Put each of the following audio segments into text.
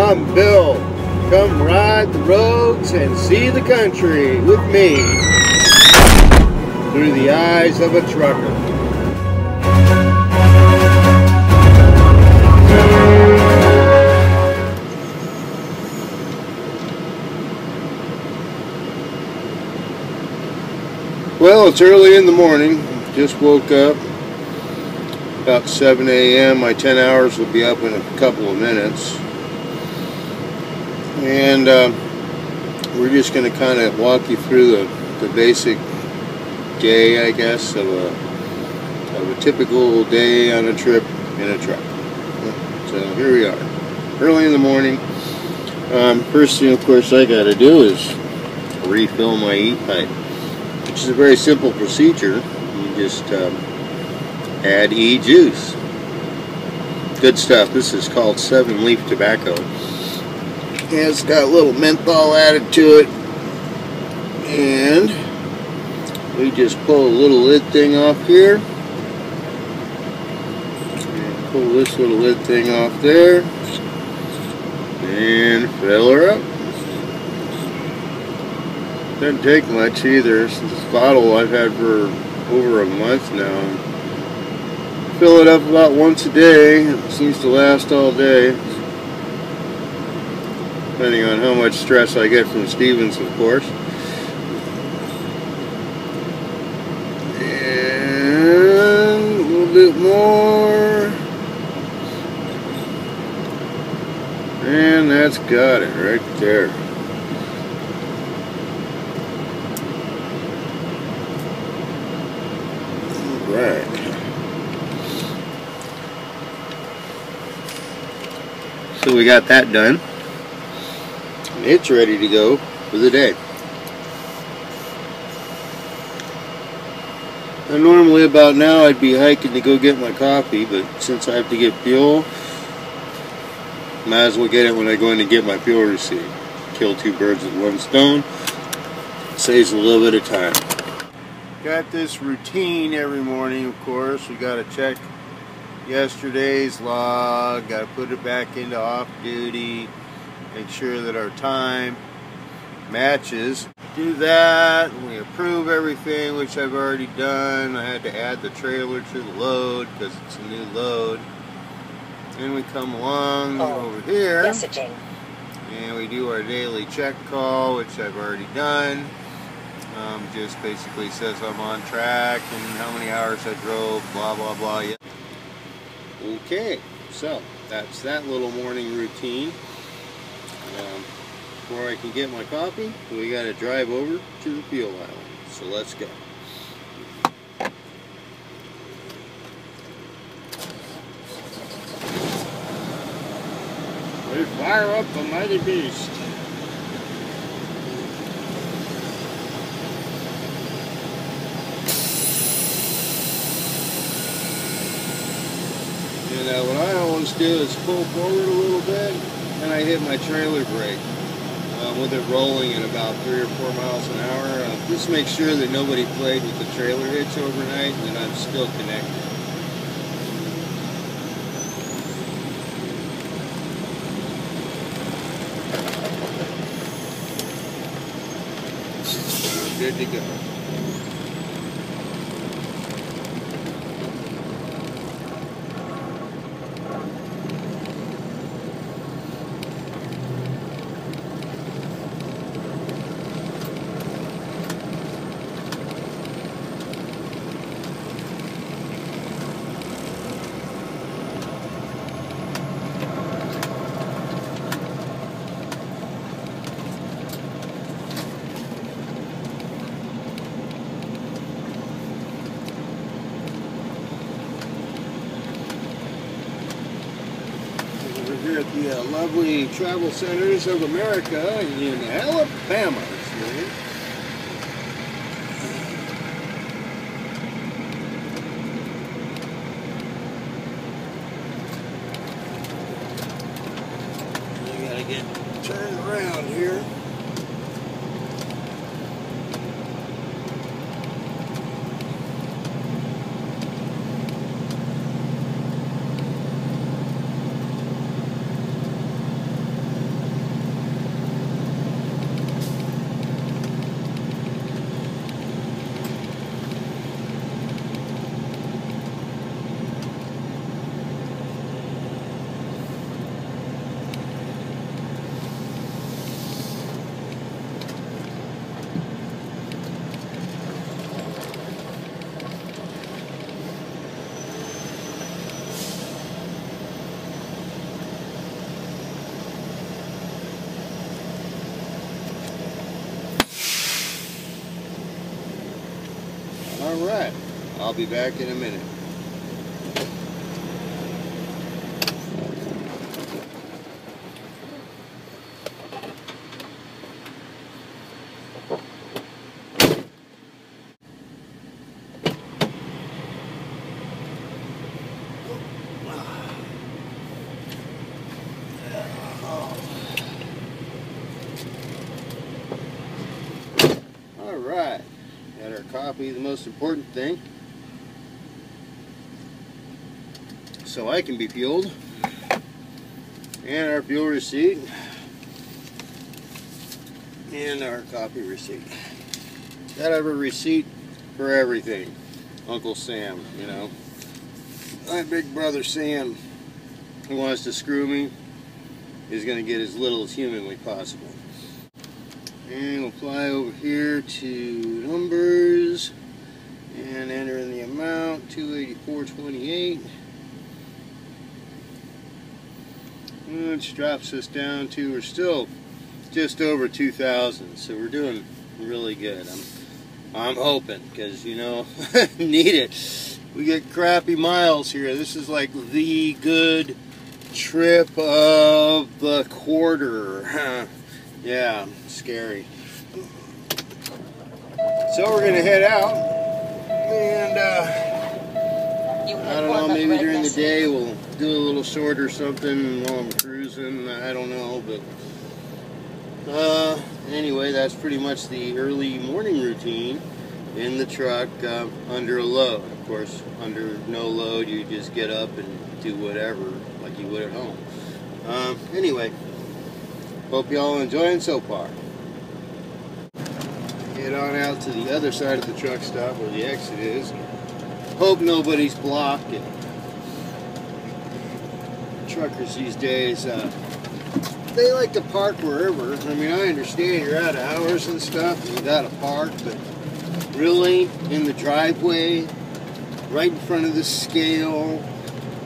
I'm Bill. Come ride the roads and see the country with me through the eyes of a trucker. Well, it's early in the morning. Just woke up. About 7 a.m. My 10 hours will be up in a couple of minutes. And we're just going to kind of walk you through the basic day, I guess, of a typical day on a trip in a truck. So here we are, early in the morning. First thing, of course, I got to do is refill my E-pipe, which is a very simple procedure. You just add E-juice. Good stuff. This is called 7-leaf tobacco. And it's got a little menthol added to it. And we just pull a little lid thing off here. And pull this little lid thing off there. And fill her up. Doesn't take much either. This bottle I've had for over a month now. Fill it up about once a day. It seems to last all day, depending on how much stress I get from Stevens, of course. And a little bit more. And that's got it right there. All right. So we got that done. It's ready to go for the day. And normally about now I'd be hiking to go get my coffee, but since I have to get fuel, might as well get it when I go in to get my fuel receipt. Kill two birds with one stone. Saves a little bit of time. Got this routine every morning, of course. We got to check yesterday's log, got to put it back into off duty, make sure that our time matches. Do that, and we approve everything, which I've already done. I had to add the trailer to the load because it's a new load. Then we come along over here, messaging, and we do our daily check call, which I've already done. Just basically says I'm on track and how many hours I drove, blah blah blah. Yeah. Okay, so that's that little morning routine. Before I can get my coffee, we got to drive over to the fuel island. So let's go. We fire up the mighty beast. And what I always do is pull forward a little bit, and I hit my trailer brake with it rolling at about 3 or 4 miles an hour. Just make sure that nobody played with the trailer hitch overnight and that I'm still connected. We're good to go. Here at the lovely Travel Centers of America in Alabama. You gotta get turned around here. Alright, I'll be back in a minute. Alright, got our copy, the most important thing, so I can be fueled, and our fuel receipt, and our copy receipt. Gotta have a receipt for everything. Uncle Sam, you know. My big brother Sam, who wants to screw me, is going to get as little as humanly possible. And we'll fly over here to numbers and enter in the amount, $284.28. Which drops us down to, we're still just over 2,000, so we're doing really good. I'm hoping, because you know, need it. We get crappy miles here. This is like the good trip of the quarter. Yeah, scary. So we're gonna head out, and I don't know, maybe during the day we'll do a little short or something while I'm cruising. I don't know, but anyway, that's pretty much the early morning routine in the truck under a load. Of course, under no load, you just get up and do whatever like you would at home. Anyway, hope y'all enjoying so far. Head on out to the other side of the truck stop where the exit is. Hope nobody's blocking. Truckers these days, they like to park wherever. I mean, I understand you're out of hours and stuff, and you gotta park, but really, in the driveway, right in front of the scale,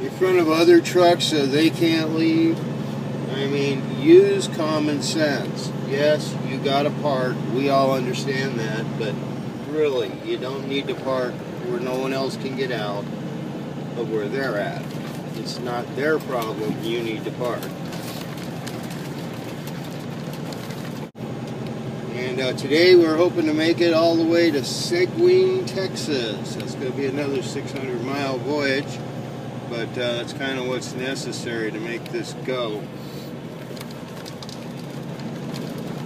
in front of other trucks so they can't leave. I mean, use common sense. Yes, you gotta park. We all understand that, but really, you don't need to park where no one else can get out of where they're at. It's not their problem. You need to park. And today we're hoping to make it all the way to Seguin, Texas. That's going to be another 600-mile voyage, but that's kind of what's necessary to make this go.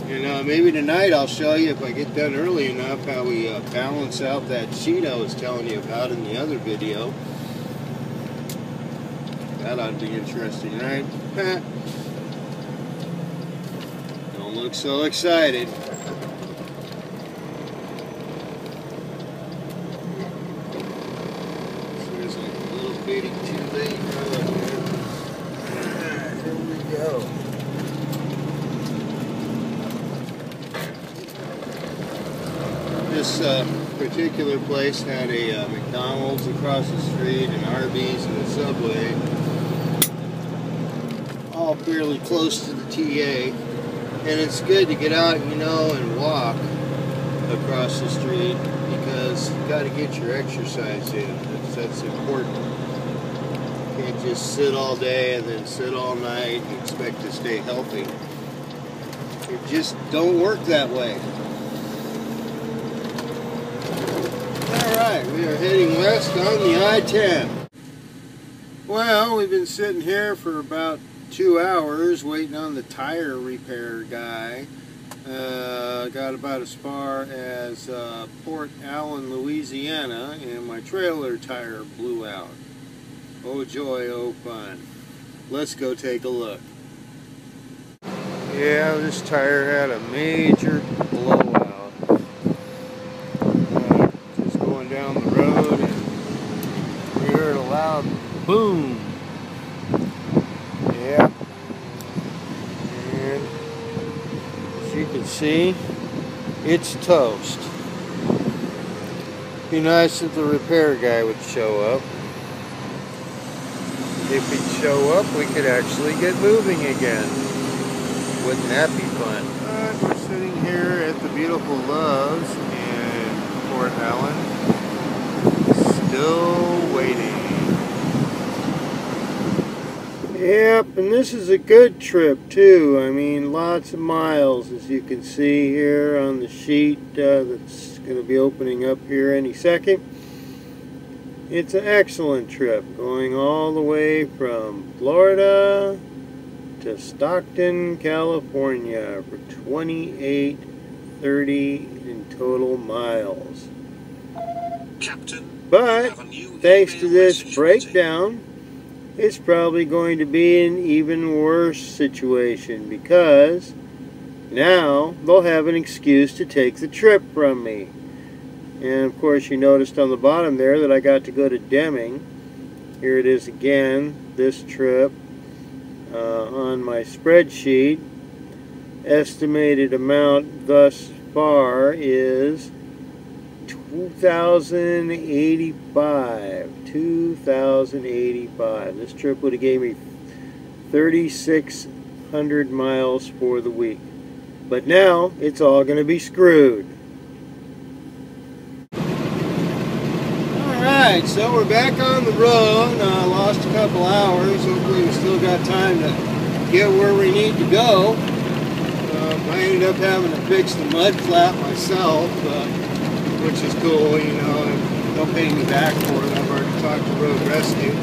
And maybe tonight I'll show you, if I get done early enough, how we balance out that sheet I was telling you about in the other video. That ought to be interesting, right? Don't look so excited. There's like a little bitty too-late road here. Here we go. This particular place had a McDonald's across the street, an Arby's, and a Subway, all fairly close to the TA. And it's good to get out, you know, and walk across the street, because you got to get your exercise in. That's important. You can't just sit all day and then sit all night and expect to stay healthy. It just don't work that way. Alright, we are heading west on the I-10. Well, we've been sitting here for about 2 hours waiting on the tire repair guy. Got about as far as Port Allen, Louisiana, and my trailer tire blew out. Oh joy, oh fun. Let's go take a look. Yeah, this tire had a major blowout. Just going down the road, and we heard a loud boom. Yeah. And as you can see, it's toast. Be nice if the repair guy would show up. If he'd show up, we could actually get moving again. Wouldn't that be fun? We're sitting here at the beautiful Love's in Port Allen. Yep, and this is a good trip too. I mean, lots of miles, as you can see here on the sheet that's going to be opening up here any second. It's an excellent trip, going all the way from Florida to Stockton, California for 2830 in total miles. Captain, but thanks to this breakdown, it's probably going to be an even worse situation, because now they'll have an excuse to take the trip from me. And of course, you noticed on the bottom there that I got to go to Deming. Here it is again, this trip on my spreadsheet. Estimated amount thus far is 2,085. 2,085. This trip would have gave me 3,600 miles for the week. But now it's all going to be screwed. Alright, so we're back on the road. Lost a couple hours. Hopefully we still got time to get where we need to go. I ended up having to fix the mud flap myself, which is cool, you know, and they'll pay me back for it. I've already talked to Road Rescue.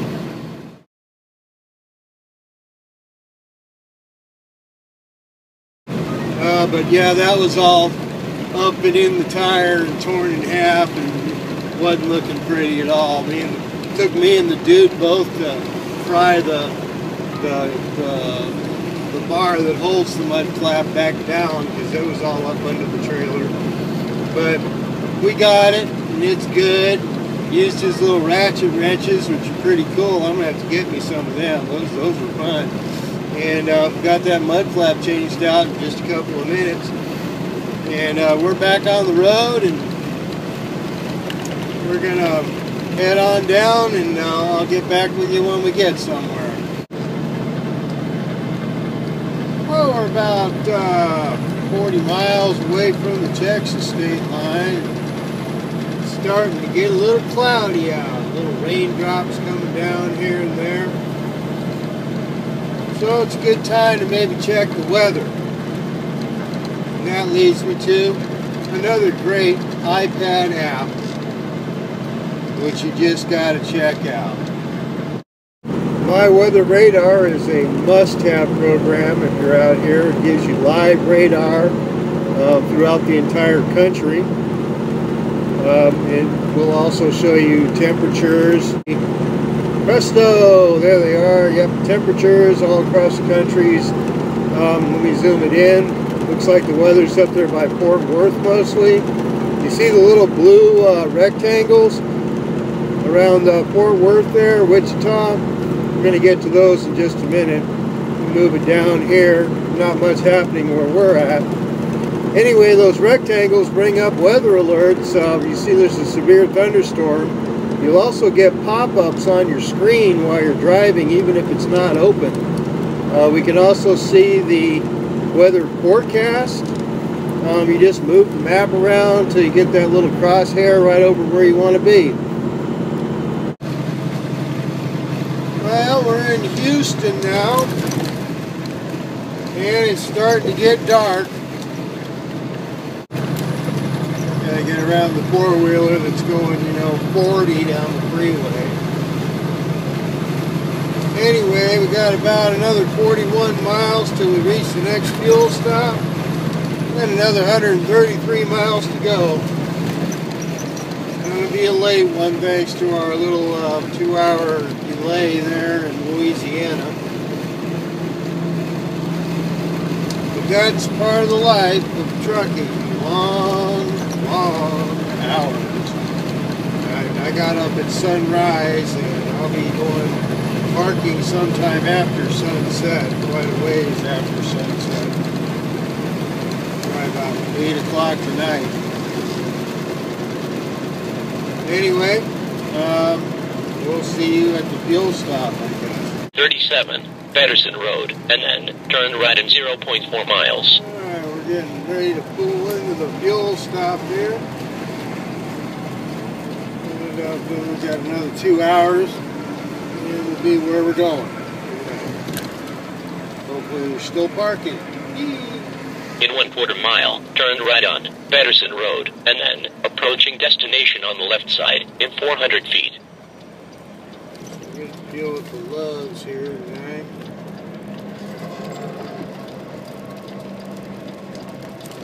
But yeah, that was all up and in the tire and torn in half and wasn't looking pretty at all. It took me and the dude both to pry the bar that holds the mud flap back down, because it was all up under the trailer. But we got it, and it's good. Used his little ratchet wrenches, which are pretty cool. I'm gonna have to get me some of them. Those were fun. And got that mud flap changed out in just a couple of minutes. And we're back on the road, and we're gonna head on down, and I'll get back with you when we get somewhere. Well, we're about 40 miles away from the Texas state line. It's starting to get a little cloudy out. Little raindrops coming down here and there. So it's a good time to maybe check the weather. And that leads me to another great iPad app, which you just got to check out. My Weather Radar is a must-have program if you're out here. It gives you live radar throughout the entire country. It will also show you temperatures. Presto! There they are. Yep, temperatures all across the countries. Let me zoom it in. Looks like the weather's up there by Fort Worth mostly. You see the little blue rectangles around Fort Worth there, Wichita? We're going to get to those in just a minute. Move it down here. Not much happening where we're at. Anyway, those rectangles bring up weather alerts. You see there's a severe thunderstorm. You'll also get pop-ups on your screen while you're driving, even if it's not open. We can also see the weather forecast. You just move the map around till you get that little crosshair right over where you want to be. Well, we're in Houston now, and it's starting to get dark. Gotta get around the four-wheeler that's going, 40 down the freeway. Anyway, we got about another 41 miles till we reach the next fuel stop, and another 133 miles to go. It's going to be a late one thanks to our little 2-hour delay there in Louisiana. But that's part of the life of trucking. Long hours. I got up at sunrise, and I'll be going parking sometime after sunset, quite a ways after sunset. Probably about 8 o'clock tonight. Anyway, we'll see you at the fuel stop, I guess. 37, Patterson Road, and then turn right in 0.4 miles. Alright, we're getting ready to pull into the fuel stop here. We've got another 2 hours, and we'll be where we're going. We're still parking. In 1/4 mile, turn right on Patterson Road, and then approaching destination on the left side in 400 feet. We're going to deal with the lows here tonight.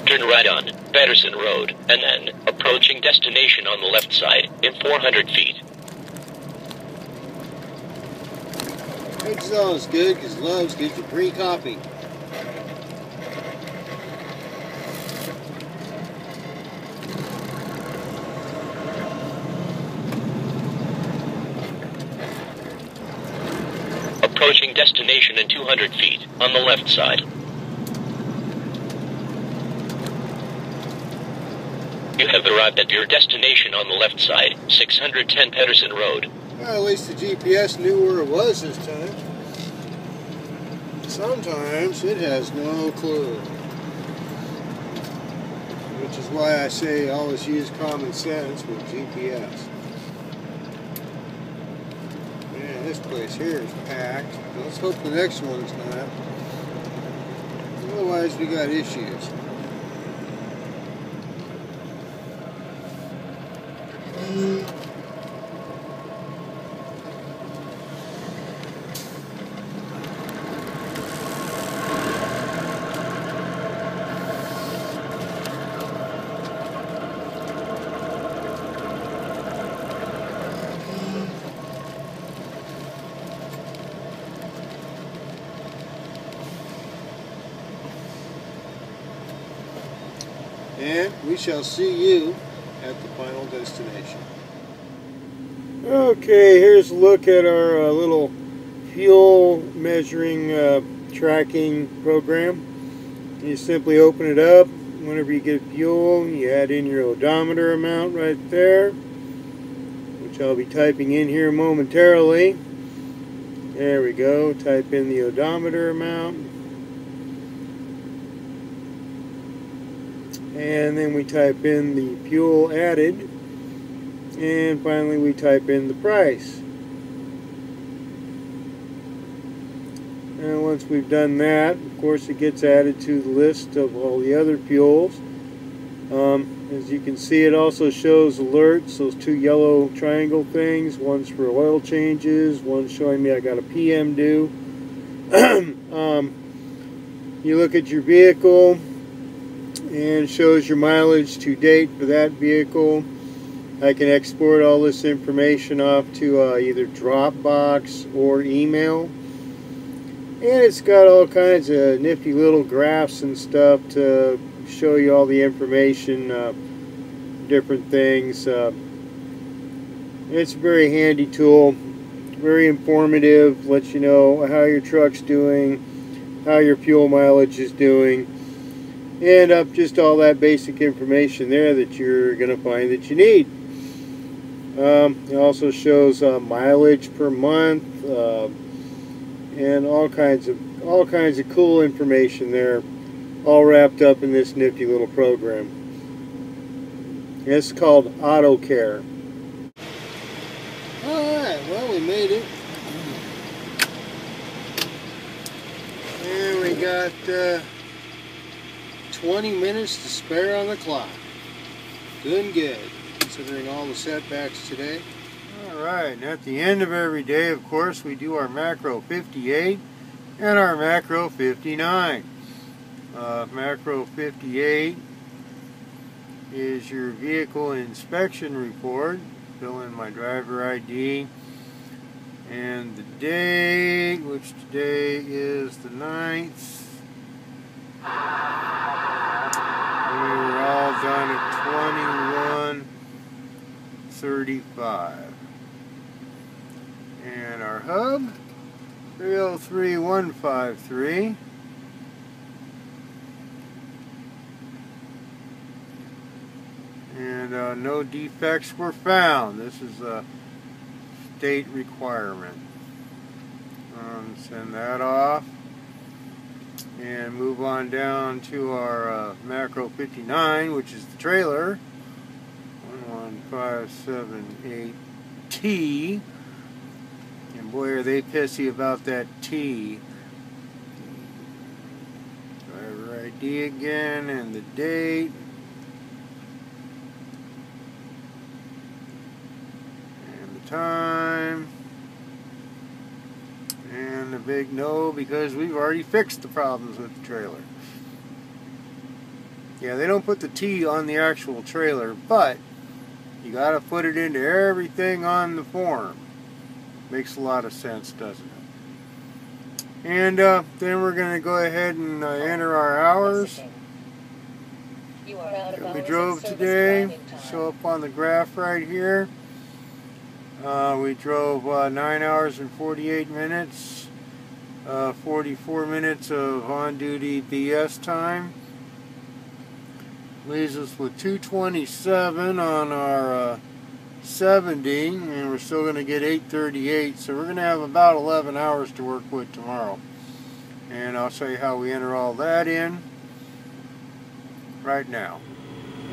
Turn right on Patterson Road, and then approaching destination on the left side in 400 feet. Exhaust is good because Loves gives you free coffee. Approaching destination in 200 feet on the left side. You have arrived at your destination on the left side, 610 Patterson Road. Well, at least the GPS knew where it was this time. Sometimes it has no clue. Which is why I say always use common sense with GPS. Man, this place here is packed. Let's hope the next one's not. Otherwise we got issues. And we shall see you at the final destination. Okay, here's a look at our little fuel measuring tracking program. You simply open it up. Whenever you get fuel, you add in your odometer amount right there, which I'll be typing in here momentarily. There we go. Type in the odometer amount. And then we type in the fuel added, and finally we type in the price. And once we've done that, of course it gets added to the list of all the other fuels. As you can see, it also shows alerts, those two yellow triangle things. One's for oil changes, one's showing me I got a PM due. You look at your vehicle, and it shows your mileage to date for that vehicle. I can export all this information off to either Dropbox or email. And it's got all kinds of nifty little graphs and stuff to show you all the information, different things. It's a very handy tool, very informative, lets you know how your truck's doing, how your fuel mileage is doing. And just all that basic information there that you're going to find that you need. It also shows mileage per month and all kinds of cool information there, all wrapped up in this nifty little program. It's called AutoCare. All right, well, we made it, and we got 20 minutes to spare on the clock. Doing good, considering all the setbacks today. Alright, and at the end of every day, of course, we do our Macro 58 and our Macro 59. Macro 58 is your vehicle inspection report. Fill in my driver ID and the date, which today is the 9th. We were all done at 21:35. And our hub, 303153. And no defects were found. This is a state requirement. Send that off. And move on down to our Macro 59, which is the trailer, 11578T. And boy, are they pissy about that T. ID again and the date. And the time. And the big no, because we've already fixed the problems with the trailer. Yeah, they don't put the T on the actual trailer, but you got to put it into everything on the form. Makes a lot of sense, doesn't it? And then we're going to go ahead and enter our hours that we drove today. Show up on the graph right here. We drove 9 hours and 48 minutes, 44 minutes of on-duty BS time. Leaves us with 227 on our 70, and we're still going to get 838, so we're going to have about 11 hours to work with tomorrow. And I'll show you how we enter all that in right now.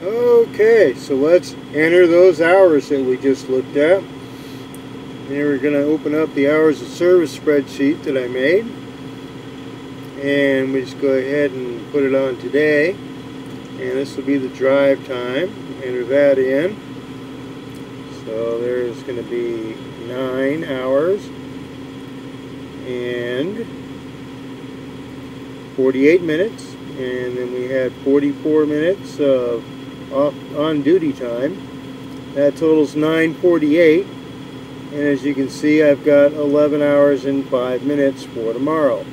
Okay, so let's enter those hours that we just looked at. And we're going to open up the hours of service spreadsheet that I made. And we just go ahead and put it on today. And this will be the drive time. Enter that in. So there's going to be 9 hours and 48 minutes. And then we had 44 minutes of on-duty time. That totals 9:48. And as you can see, I've got 11 hours and 5 minutes for tomorrow.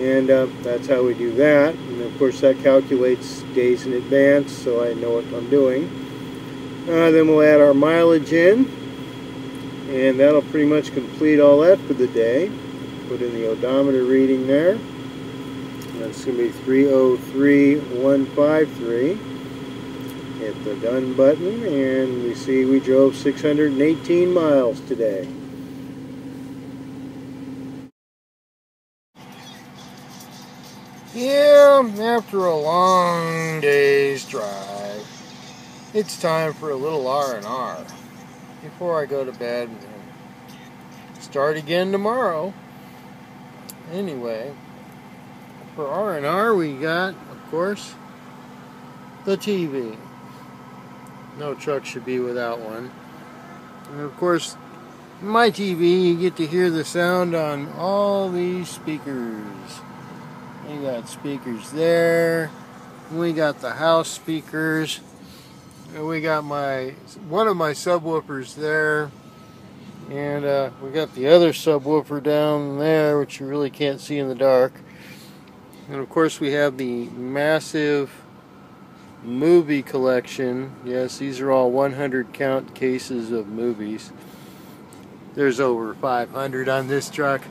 And that's how we do that. And of course that calculates days in advance, so I know what I'm doing. Then we'll add our mileage in, and that'll pretty much complete all that for the day. Put in the odometer reading there. That's going to be 303,153. Hit the done button, and we see we drove 618 miles today. Yeah, after a long day's drive, it's time for a little R&R before I go to bed and start again tomorrow. Anyway, for R&R we got, of course, the TV. No truck should be without one. And of course, my TV, you get to hear the sound on all these speakers. We got speakers there. We got the house speakers. And we got one of my subwoofers there. And we got the other subwoofer down there, which you really can't see in the dark. And of course we have the massive movie collection. Yes, these are all 100 count cases of movies. There's over 500 on this truck.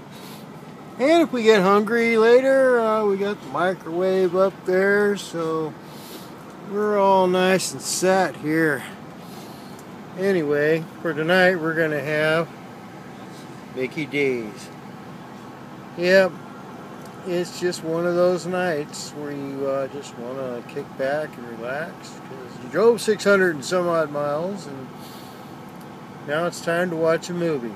And if we get hungry later, we got the microwave up there, so we're all nice and set here. Anyway, for tonight we're going to have Mickey D's. Yep, it's just one of those nights where you just want to kick back and relax, because you drove 600 and some odd miles, and now it's time to watch a movie.